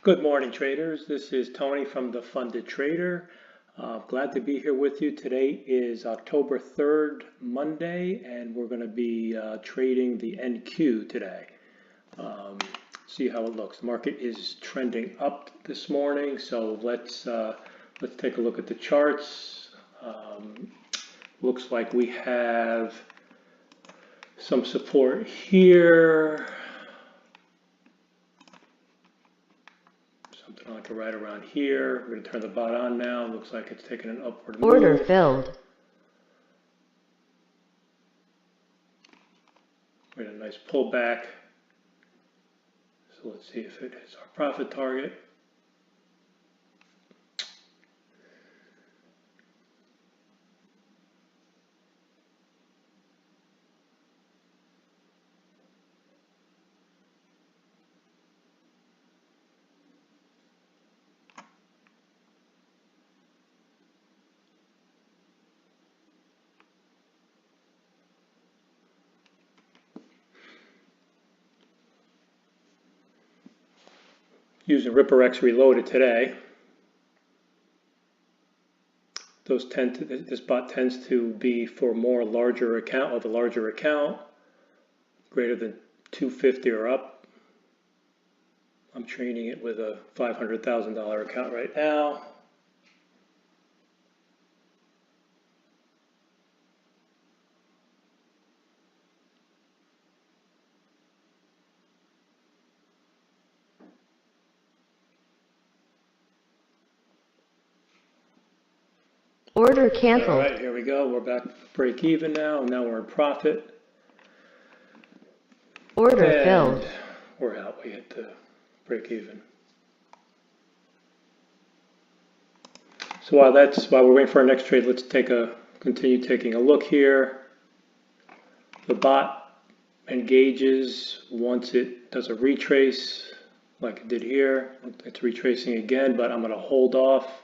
Good morning, traders. This is Tony from The Funded Trader. Glad to be here with you. Today is October 3rd, Monday, and we're going to be trading the NQ today. See how it looks. The market is trending up this morning, so let's take a look at the charts. Looks like we have some support here. Something like right around here. We're going to turn the bot on now. Looks like it's taking an upward move. Order filled. We had a nice pullback. So let's see if it hits our profit target. Using Ripper X Reloaded today. This bot tends to be for more larger account, or the larger account, greater than 250 or up. I'm trading it with a $500,000 account right now. Order canceled. All right, here we go. We're back break even now, and now we're in profit. Order filled. We're out. We hit the break even. So while we're waiting for our next trade, let's continue taking a look here. The bot engages once it does a retrace, like it did here. It's retracing again, but I'm going to hold off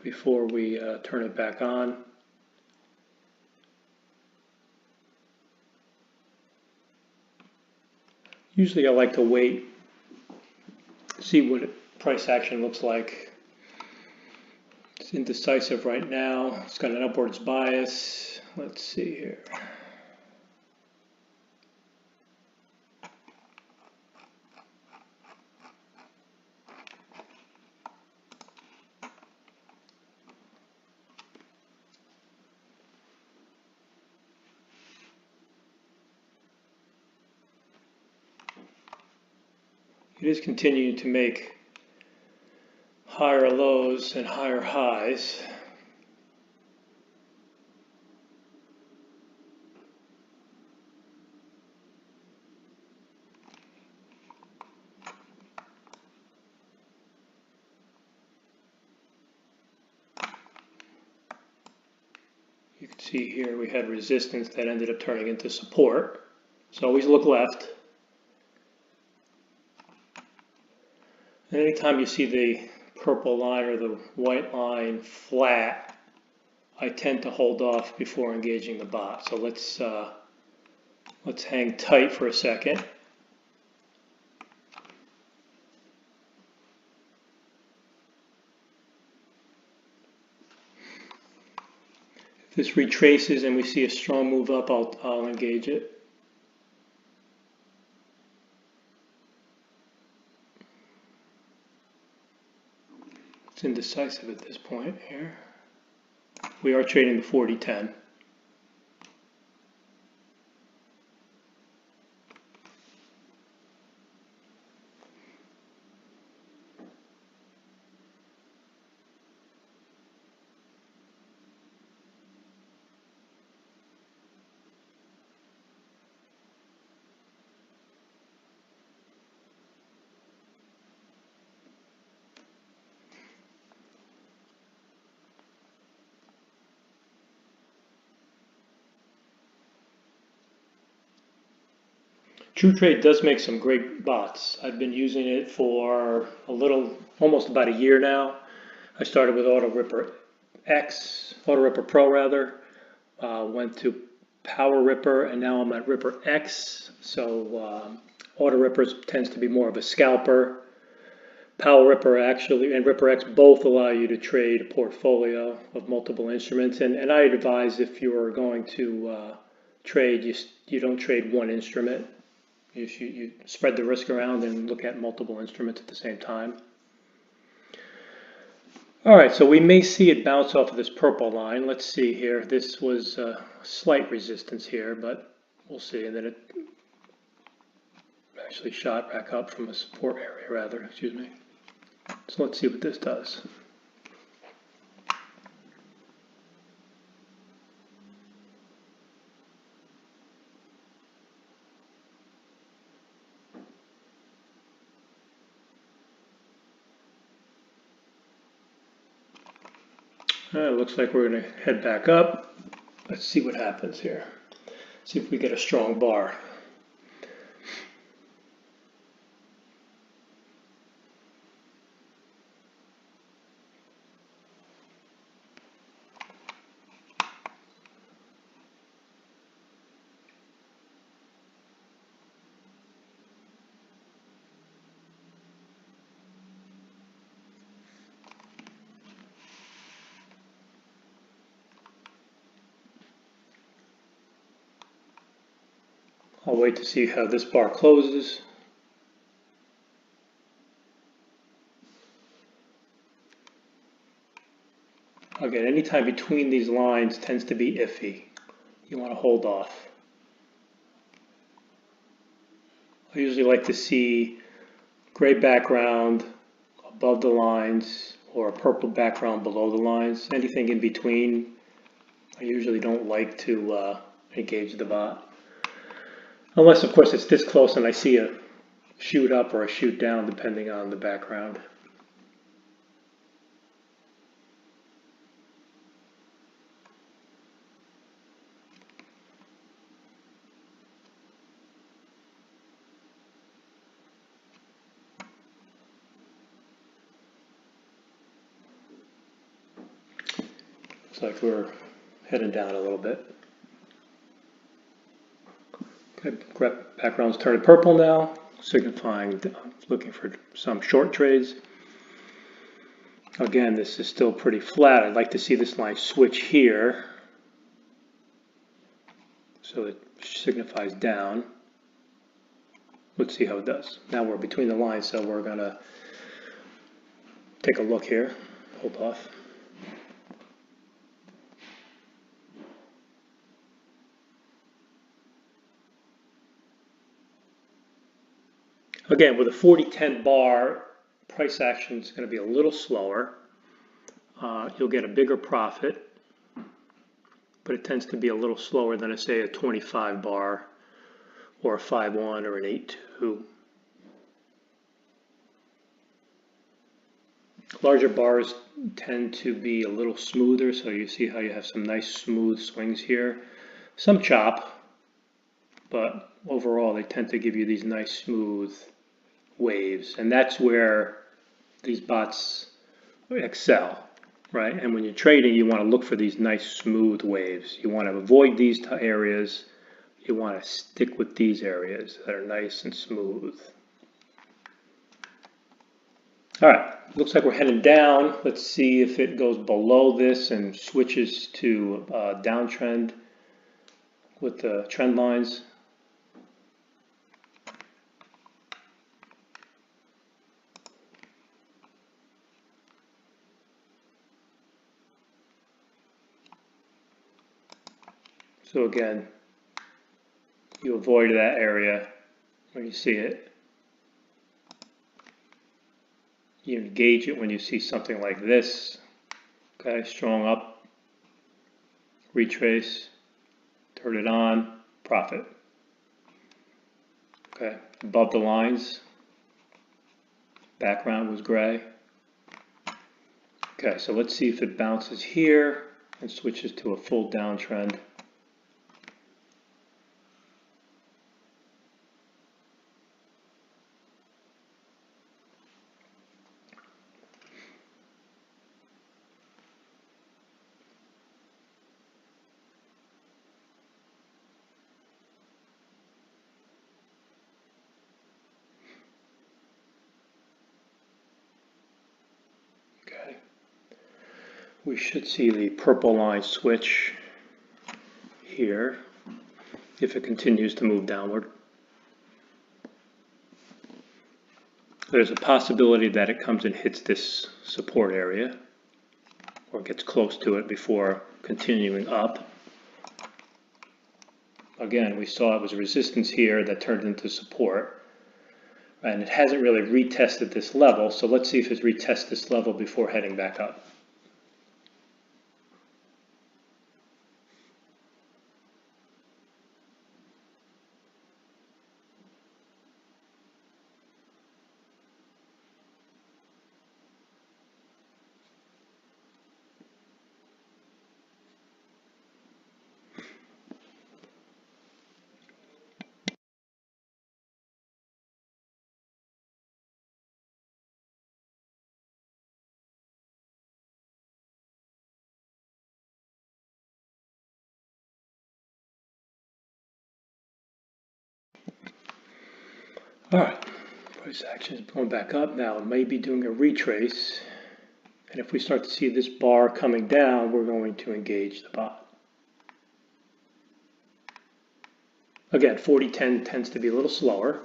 before we turn it back on. Usually I like to wait, see what price action looks like. It's indecisive right now. It's got an upwards bias. Let's see here. It is continuing to make higher lows and higher highs. You can see here we had resistance that ended up turning into support. So always look left. And anytime you see the purple line or the white line flat, I tend to hold off before engaging the bot. So let's hang tight for a second. If this retraces and we see a strong move up, I'll engage it. It's indecisive at this point here. We are trading the 40-10. TruTrade does make some great bots. I've been using it for almost about a year now. I started with AutoRipper Pro rather. Went to AutoRipper, and now I'm at Ripper X. So AutoRipper tends to be more of a scalper. PowerRipper actually and RipperX both allow you to trade a portfolio of multiple instruments, and I advise if you're going to trade, you don't trade one instrument. You spread the risk around and look at multiple instruments at the same time. All right, so we may see it bounce off of this purple line. Let's see here. This was slight resistance here, but we'll see. And then it actually shot back up from a support area, rather, excuse me. So let's see what this does. It looks like we're going to head back up. Let's see what happens here. See if we get a strong bar. I'll wait to see how this bar closes. Again, anytime between these lines tends to be iffy. You want to hold off. I usually like to see gray background above the lines or a purple background below the lines. Anything in between, I usually don't like to engage the bot. Unless, of course, it's this close and I see a shoot up or a shoot down depending on the background. Looks like we're heading down a little bit. Okay, background's turned purple now, signifying looking for some short trades. Again, this is still pretty flat. I'd like to see this line switch here. So it signifies down. Let's see how it does. Now we're between the lines, so we're gonna take a look here. Hold off. Again, with a 40-10 bar, price action is going to be a little slower. You'll get a bigger profit, but it tends to be a little slower than, say, a 25 bar or a 5-1 or an 8-2. Larger bars tend to be a little smoother, so you see how you have some nice smooth swings here. Some chop, but overall they tend to give you these nice smooth waves, and that's where these bots excel, right? And when you're trading, you want to look for these nice smooth waves. You want to avoid these areas. You want to stick with these areas that are nice and smooth. All right, looks like we're heading down. Let's see if it goes below this and switches to downtrend with the trend lines. So again, you avoid that area when you see it. You engage it when you see something like this. Okay, strong up, retrace, turn it on, profit. Okay, above the lines, background was gray. Okay, so let's see if it bounces here and switches to a full downtrend. we should see the purple line switch here if it continues to move downward. There's a possibility that it comes and hits this support area or gets close to it before continuing up. Again, we saw it was resistance here that turned into support, and it hasn't really retested this level, so let's see if it retests this level before heading back up. All right, price action is going back up now. It may be doing a retrace, and if we start to see this bar coming down, we're going to engage the bot. Again, 40-10 tends to be a little slower.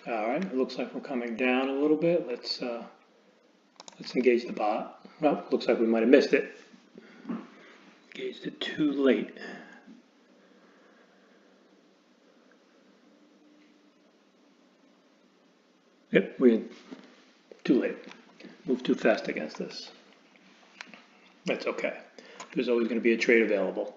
All right, it looks like we're coming down a little bit. Let's engage the bot. Well, looks like we might have missed it. Engaged it too late. Yep, we're too late. Moved too fast against this. That's okay. There's always going to be a trade available.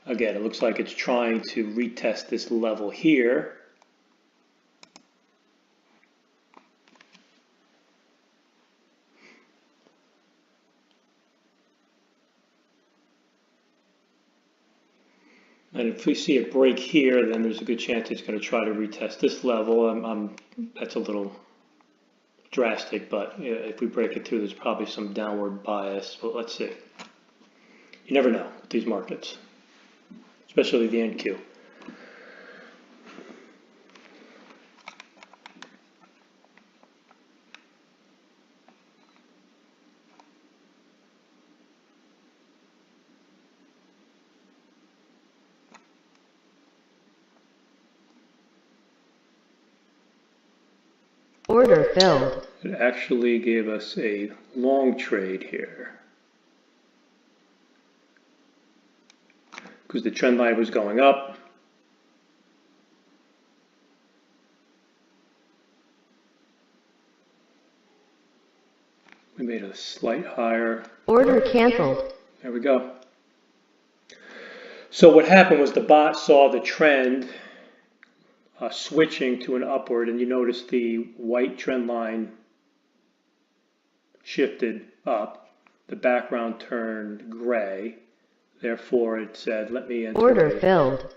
Again, it looks like it's trying to retest this level here. And if we see a break here, then there's a good chance it's going to try to retest this level. That's a little drastic, but if we break it through, there's probably some downward bias. But let's see. You never know with these markets, especially the NQ. Order filled. It actually gave us a long trade here because the trend line was going up. We made a slight higher. Order canceled. There we go. So what happened was the bot saw the trend switching to an upward, and you notice the white trend line shifted up. The background turned gray. Therefore, it said, let me enter Order a filled.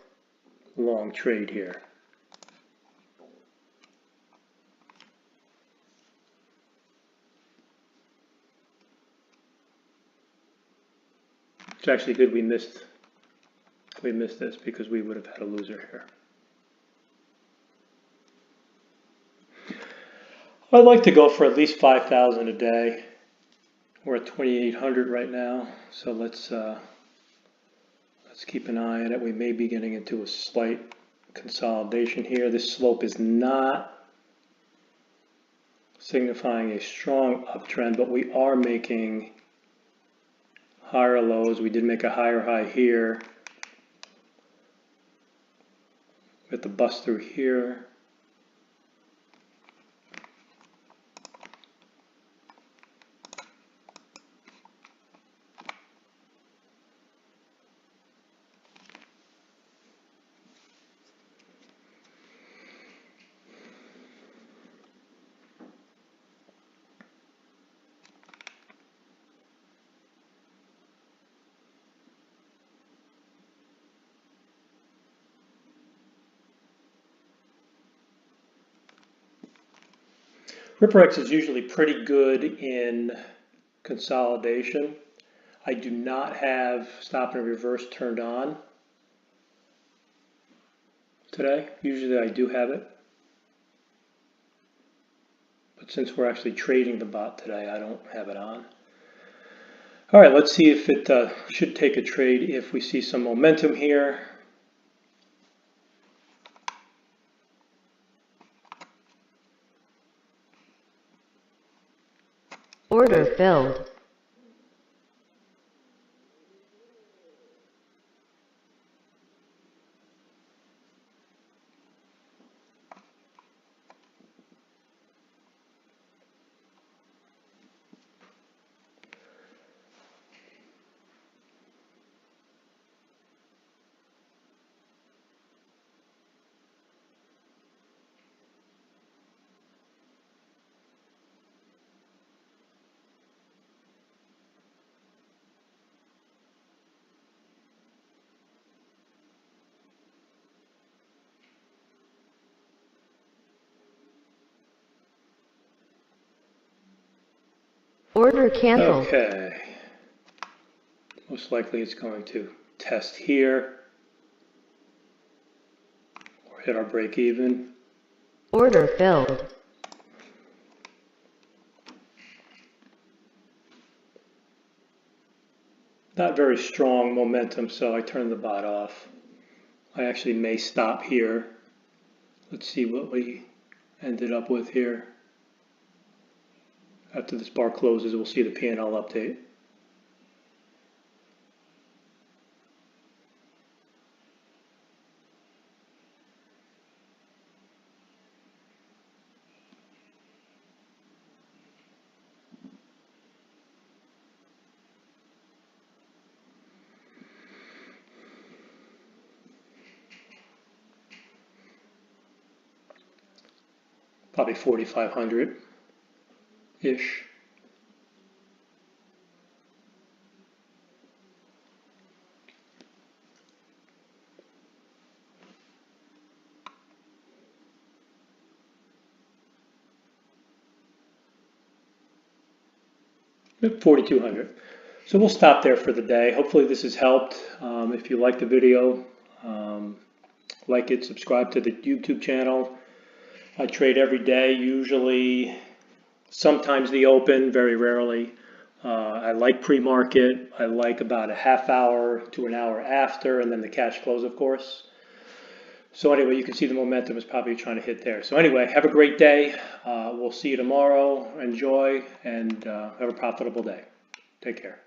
long trade here. It's actually good we missed this because we would have had a loser here. I'd like to go for at least 5,000 a day. We're at 2,800 right now, so let's keep an eye on it. We may be getting into a slight consolidation here. This slope is not signifying a strong uptrend, but we are making higher lows. We did make a higher high here. With the bust through here. RipperX is usually pretty good in consolidation. I do not have stop and reverse turned on today. Usually I do have it. But since we're actually trading the bot today, I don't have it on. All right, let's see if it should take a trade if we see some momentum here. Order filled. Order canceled. Okay. Most likely it's going to test here or hit our break even. Order filled. Not very strong momentum, so I turned the bot off. I actually may stop here. Let's see what we ended up with here. After this bar closes, we'll see the P&L update. Probably 4,500-ish. $4,200. So we'll stop there for the day. Hopefully this has helped. If you like the video, like it, subscribe to the YouTube channel. I trade every day, usually, sometimes the open, very rarely. I like pre-market. I like about a half hour to an hour after, and then the cash close, of course. So anyway, you can see the momentum is probably trying to hit there. So anyway, have a great day. We'll see you tomorrow. Enjoy and have a profitable day. Take care.